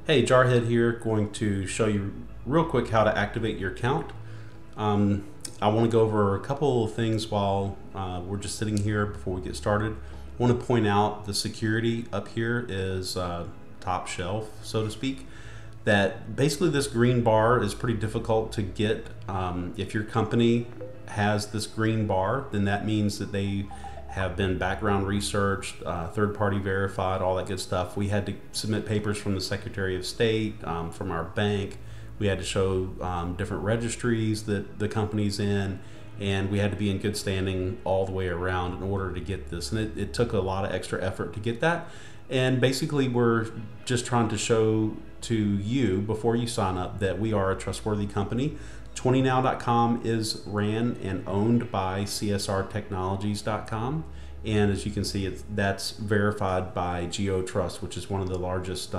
Hey, Jarhead here, going to show you real quick how to activate your account. I want to go over a couple of things while we're just sitting here before we get started. I want to point out the security up here is top shelf, so to speak. That basically this green bar is pretty difficult to get. If your company has this green bar, then that means that they have been background researched, third-party verified, all that good stuff. We had to submit papers from the Secretary of State, from our bank. We had to show different registries that the company's in, and we had to be in good standing all the way around in order to get this. And it took a lot of extra effort to get that. And basically, we're just trying to show to you before you sign up that we are a trustworthy company. 20now.com is ran and owned by csrtechnologies.com, and as you can see, that's verified by GeoTrust, which is one of the largest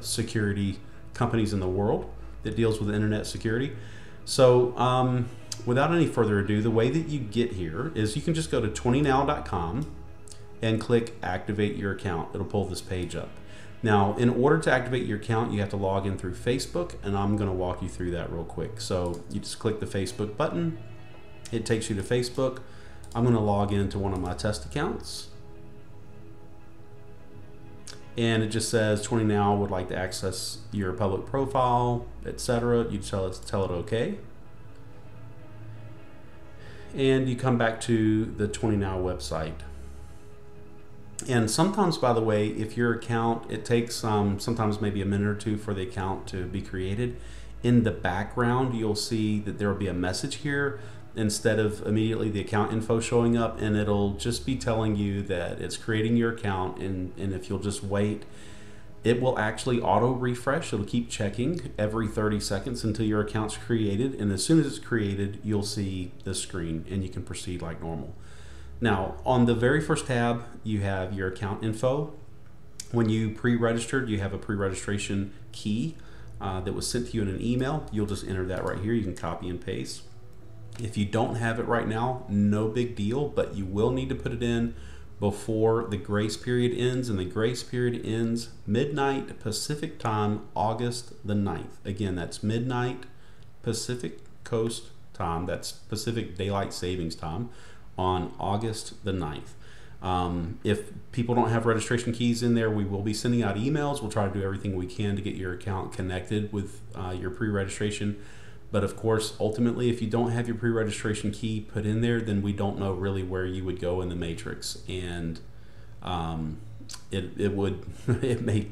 security companies in the world that deals with internet security. So without any further ado, the way that you get here is you can just go to 20now.com and click activate your account. It'll pull this page up. Now, in order to activate your account, you have to log in through Facebook, and I'm going to walk you through that real quick. So you just click the Facebook button. It takes you to Facebook. I'm going to log into one of my test accounts. And it just says 20now would like to access your public profile, etc. You tell it OK. And you come back to the 20now website. And sometimes, by the way, if your account, it takes sometimes maybe a minute or two for the account to be created. In the background, you'll see that there will be a message here instead of immediately the account info showing up, and it'll just be telling you that it's creating your account, and if you'll just wait, it will actually auto refresh. It'll keep checking every 30 seconds until your account's created, and as soon as it's created, you'll see this screen and you can proceed like normal. Now, on the very first tab, you have your account info. When you pre-registered, you have a pre-registration key that was sent to you in an email. You'll just enter that right here. You can copy and paste. If you don't have it right now, no big deal, but you will need to put it in before the grace period ends, and the grace period ends midnight Pacific time, August the 9th. Again, that's midnight Pacific Coast time. That's Pacific Daylight Savings time on August the 9th. If people don't have registration keys in there, we will be sending out emails. We'll try to do everything we can to get your account connected with your pre-registration. But of course, ultimately, if you don't have your pre-registration key put in there, then we don't know really where you would go in the matrix, and it may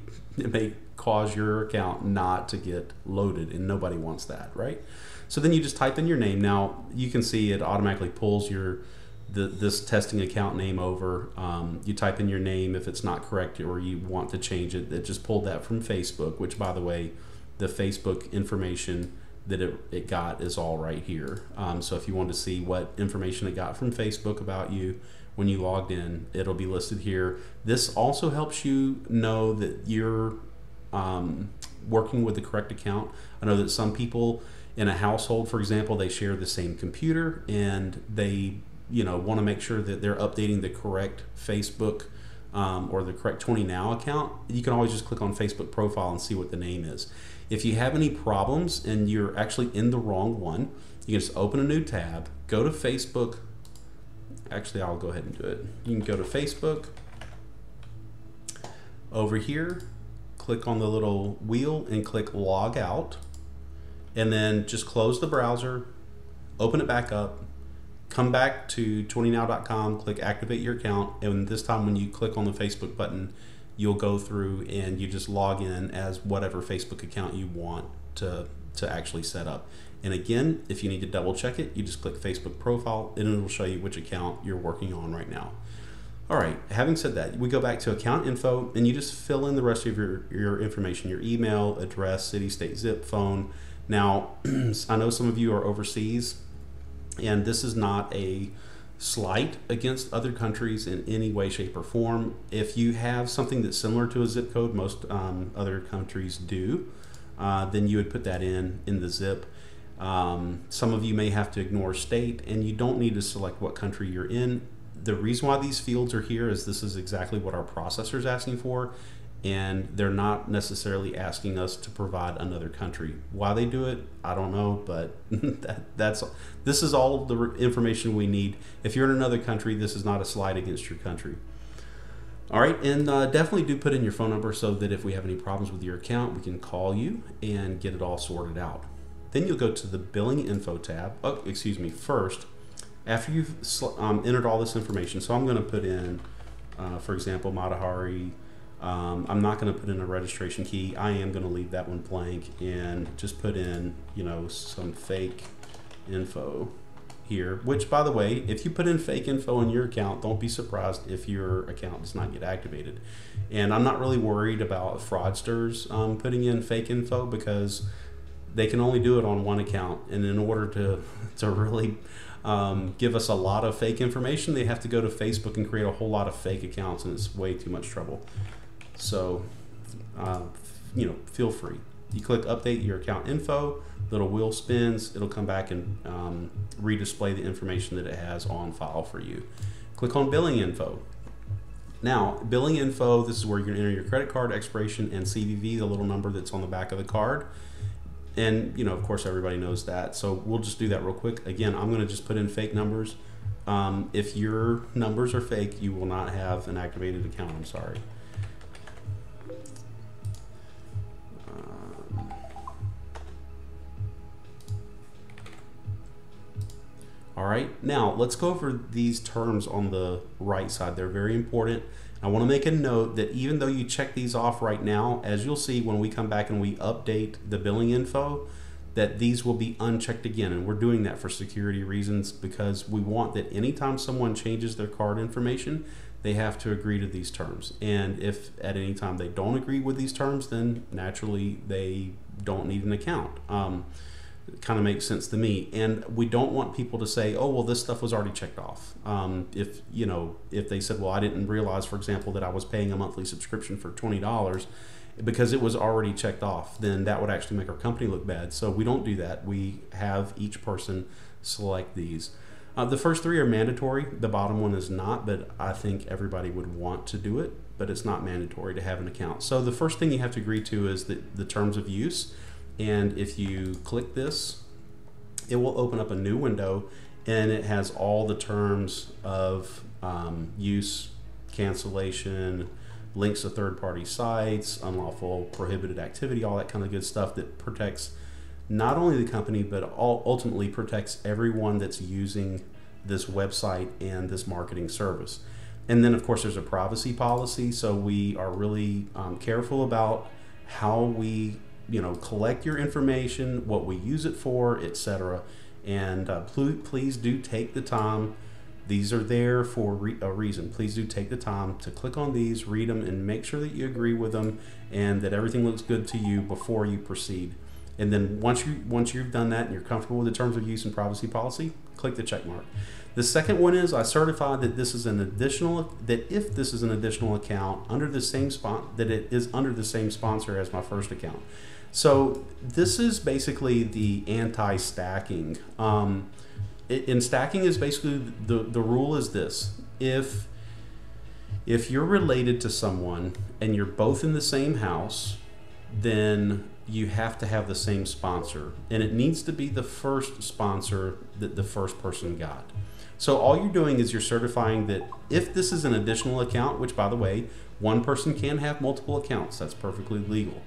cause your account not to get loaded, and nobody wants that, right? So then you just type in your name. Now you can see it automatically pulls this testing account name over. You type in your name if it's not correct or you want to change it. It just pulled that from Facebook, which, by the way, the Facebook information that it got is all right here. So if you want to see what information it got from Facebook about you when you logged in, it'll be listed here. This also helps you know that you're working with the correct account. I know that some people in a household, for example, they share the same computer, and they want to make sure that they're updating the correct Facebook or the correct 20now account. You can always just click on Facebook profile and see what the name is. If you have any problems and you're actually in the wrong one, you can just open a new tab, go to Facebook. Actually, I'll go ahead and do it. You can go to Facebook. Over here, click on the little wheel and click log out, and then just close the browser, open it back up, come back to 20now.com, click activate your account, and this time when you click on the Facebook button, you'll go through and you just log in as whatever Facebook account you want to actually set up. And again, if you need to double check it, you just click Facebook profile and it'll show you which account you're working on right now. All right, having said that, we go back to account info and you just fill in the rest of your information, your email, address, city, state, zip, phone. Now, I know some of you are overseas, and this is not a slight against other countries in any way, shape, or form. If you have something that's similar to a zip code, most other countries do, then you would put that in the zip. Some of you may have to ignore state, and you don't need to select what country you're in. The reason why these fields are here is this is exactly what our processor is asking for, and they're not necessarily asking us to provide another country. Why they do it, I don't know, but this is all the information we need. If you're in another country, this is not a slight against your country. All right, and definitely do put in your phone number so that if we have any problems with your account, we can call you and get it all sorted out. Then you'll go to the billing info tab. Oh, excuse me, first, after you've entered all this information, so I'm going to put in, for example, Matahari. I'm not going to put in a registration key. I am going to leave that one blank and just put in, you know, some fake info here, which, by the way, if you put in fake info in your account, don't be surprised if your account does not get activated. And I'm not really worried about fraudsters putting in fake info, because they can only do it on one account, and in order to really give us a lot of fake information, they have to go to Facebook and create a whole lot of fake accounts, and it's way too much trouble. So you know, feel free. You click update your account info, little wheel spins, it'll come back and redisplay the information that it has on file for you. Click on billing info. Now, billing info, this is where you're going to enter your credit card expiration and CVV, the little number that's on the back of the card. And, you know, of course, everybody knows that. So we'll just do that real quick. Again, I'm going to just put in fake numbers. If your numbers are fake, you will not have an activated account. I'm sorry. All right, now let's go over these terms on the right side. They're very important. I want to make a note that even though you check these off right now, as you'll see when we come back and we update the billing info, that these will be unchecked again. And we're doing that for security reasons, because we want that anytime someone changes their card information, they have to agree to these terms. And if at any time they don't agree with these terms, then naturally they don't need an account. It kind of makes sense to me. And we don't want people to say, oh, well, this stuff was already checked off. If they said, well, I didn't realize, for example, that I was paying a monthly subscription for $20 because it was already checked off, then that would actually make our company look bad. So we don't do that. We have each person select these. The first three are mandatory. The bottom one is not, but I think everybody would want to do it, but it's not mandatory to have an account. So the first thing you have to agree to is the terms of use. And if you click this, it will open up a new window, and it has all the terms of use, cancellation, links to third-party sites, unlawful prohibited activity, all that kind of good stuff that protects not only the company, but ultimately protects everyone that's using this website and this marketing service. And then, of course, there's a privacy policy, so we are really careful about how we collect your information, what we use it for, etc. And please do take the time. These are there for a reason. Please do take the time to click on these, read them, and make sure that you agree with them and that everything looks good to you before you proceed. And then once you've done that and you're comfortable with the terms of use and privacy policy, click the check mark. The second one is I certify that if this is an additional account under the same that it is under the same sponsor as my first account. So this is basically the anti-stacking. In stacking is basically the rule is this: if you're related to someone and you're both in the same house, then you have to have the same sponsor, and it needs to be the first sponsor that the first person got. So all you're doing is you're certifying that if this is an additional account, which, by the way, one person can have multiple accounts, that's perfectly legal.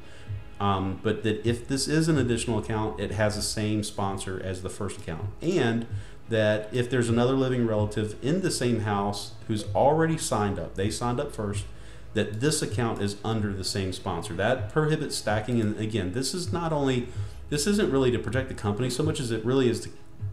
But that if this is an additional account, it has the same sponsor as the first account. And that if there's another living relative in the same house who's already signed up, they signed up first, that this account is under the same sponsor. That prohibits stacking. And again, this isn't really to protect the company so much as it really is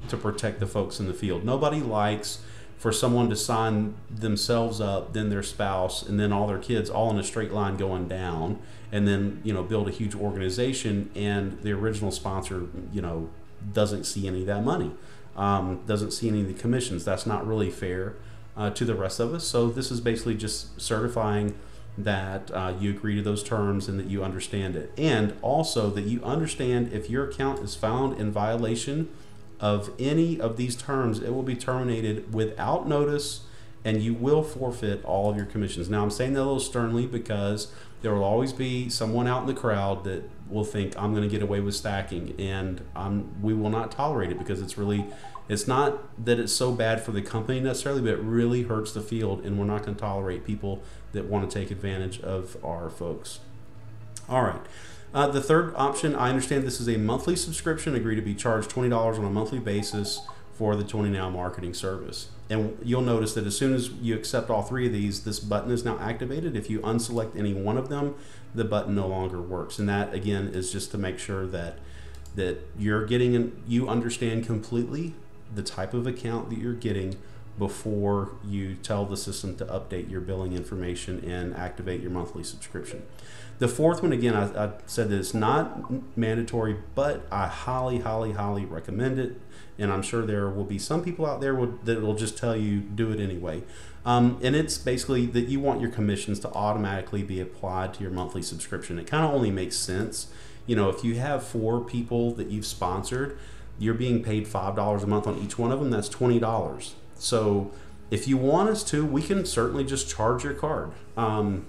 to protect the folks in the field. Nobody likes for someone to sign themselves up, then their spouse, and then all their kids all in a straight line going down, and then build a huge organization, and the original sponsor doesn't see any of that money, doesn't see any of the commissions. That's not really fair to the rest of us. So this is basically just certifying that you agree to those terms and that you understand it, and also that you understand if your account is found in violation of any of these terms, it will be terminated without notice and you will forfeit all of your commissions. Now, I'm saying that a little sternly because there will always be someone out in the crowd that will think I'm going to get away with stacking, and we will not tolerate it, because it's not that it's so bad for the company necessarily, but it really hurts the field, and we're not going to tolerate people that want to take advantage of our folks. All right. The third option, I understand this is a monthly subscription, agree to be charged $20 on a monthly basis for the 20 Now marketing service. And you'll notice that as soon as you accept all three of these, this button is now activated. If you unselect any one of them, the button no longer works. And that, again, is just to make sure that you understand completely the type of account that you're getting before you tell the system to update your billing information and activate your monthly subscription. The fourth one, again, I said that it's not mandatory, but I highly, highly, highly recommend it. And I'm sure there will be some people out there that will just tell you do it anyway. And it's basically that you want your commissions to automatically be applied to your monthly subscription. It kind of only makes sense. You know, if you have 4 people that you've sponsored, you're being paid $5 a month on each one of them. That's $20. So if you want us to, we can certainly just charge your card,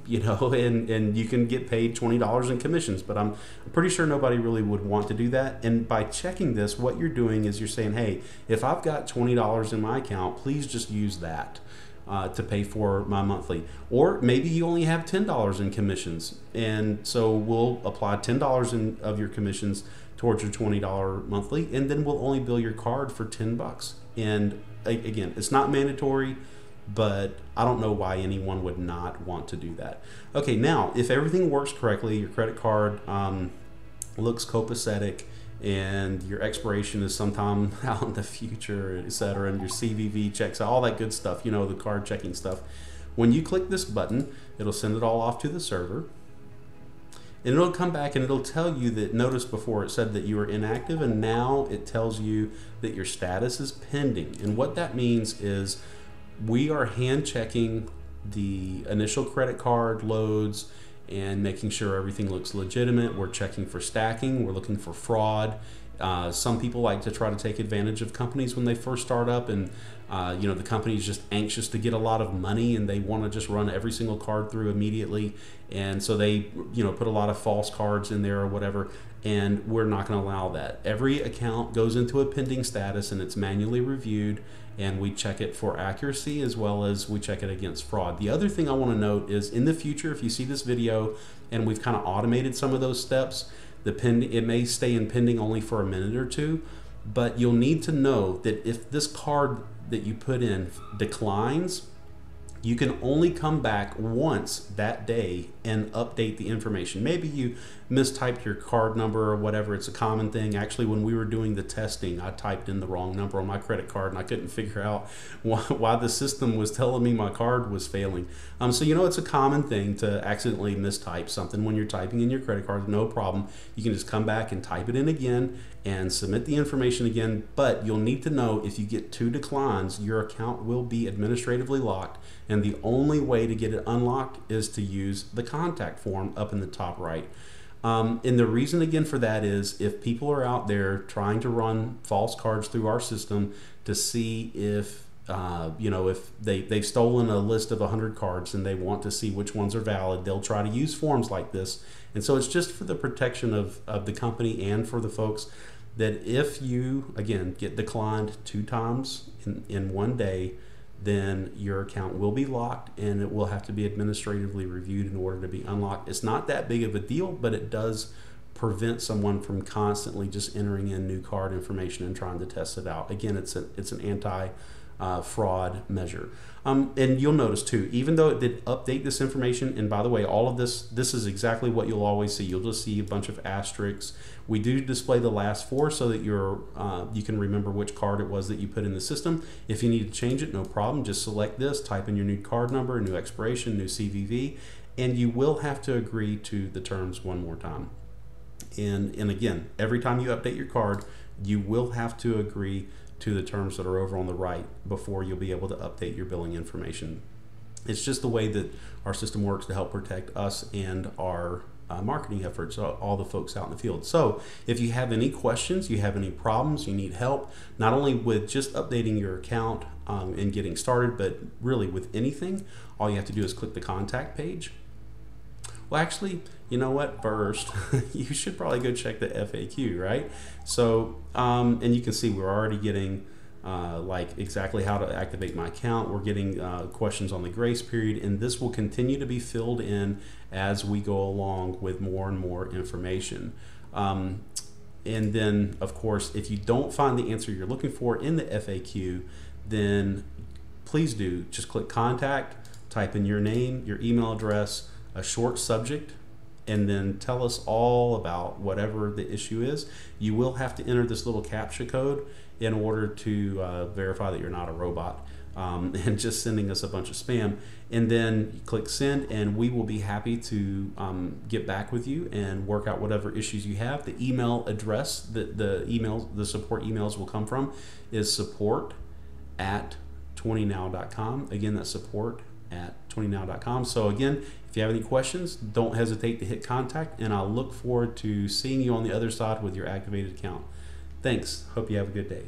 you know, and you can get paid $20 in commissions, but I'm pretty sure nobody really would want to do that. And by checking this, what you're doing is you're saying, hey, if I've got $20 in my account, please just use that to pay for my monthly. Or maybe you only have $10 in commissions, and so we'll apply $10 of your commissions towards your $20 monthly, and then we'll only bill your card for $10. And again, it's not mandatory, but I don't know why anyone would not want to do that. Okay, now, if everything works correctly, your credit card looks copacetic, and your expiration is sometime out in the future, etc., and your CVV checks out, all that good stuff, you know, the card checking stuff. When you click this button, it'll send it all off to the server, and it'll come back and it'll tell you that, notice before it said that you were inactive, and now it tells you that your status is pending. And what that means is we are hand checking the initial credit card loads and making sure everything looks legitimate. We're checking for stacking. We're looking for fraud. Some people like to try to take advantage of companies when they first start up, and you know, the company is just anxious to get a lot of money, and they want to just run every single card through immediately, and so they, you know, put a lot of false cards in there or whatever, and we're not going to allow that. Every account goes into a pending status, and it's manually reviewed, and we check it for accuracy as well as we check it against fraud. The other thing I want to note is, in the future, if you see this video and we've kind of automated some of those steps, it may stay in pending only for a minute or two, but you'll need to know that if this card that you put in declines, you can only come back once that day and update the information. Maybe you mistyped your card number or whatever. It's a common thing. Actually, when we were doing the testing, I typed in the wrong number on my credit card, and I couldn't figure out why the system was telling me my card was failing. So, you know, it's a common thing to accidentally mistype something when you're typing in your credit card. No problem. You can just come back and type it in again and submit the information again. But you'll need to know, if you get 2 declines, your account will be administratively locked, and the only way to get it unlocked is to use the contact form up in the top right. And the reason, again, for that is if people are out there trying to run false cards through our system to see if you know, if they've stolen a list of 100 cards and they want to see which ones are valid, they'll try to use forms like this. And so it's just for the protection of the company and for the folks, that if you, again, get declined 2 times in one day, then your account will be locked, and it will have to be administratively reviewed in order to be unlocked. It's not that big of a deal, but it does prevent someone from constantly just entering in new card information and trying to test it out. Again, it's an anti-fraud measure. And you'll notice too, even though it did update this information, and by the way, all of this is exactly what you'll always see. You'll just see a bunch of asterisks. We do display the last 4 so that you can remember which card it was that you put in the system. If you need to change it, no problem. Just select this, type in your new card number, new expiration, new CVV, and you will have to agree to the terms one more time. And again, every time you update your card, you will have to agree to the terms that are over on the right before you'll be able to update your billing information. It's just the way that our system works to help protect us and our marketing efforts, all the folks out in the field. So if you have any questions, you have any problems, you need help, not only with just updating your account and getting started, but really with anything, all you have to do is click the contact page. Well, actually, you know what? First, you should probably go check the FAQ, right? So, and you can see we're already getting like exactly how to activate my account. We're getting questions on the grace period, and this will continue to be filled in as we go along with more and more information. And then, of course, if you don't find the answer you're looking for in the FAQ, then please do just click contact, type in your name, your email address, a short subject, and then tell us all about whatever the issue is. You will have to enter this little CAPTCHA code in order to verify that you're not a robot and just sending us a bunch of spam. And then you click send, and we will be happy to get back with you and work out whatever issues you have. The email address that the support emails will come from is support@20now.com. Again, that's support@20now.com. So again, if you have any questions, don't hesitate to hit contact, and I'll look forward to seeing you on the other side with your activated account. Thanks. Hope you have a good day.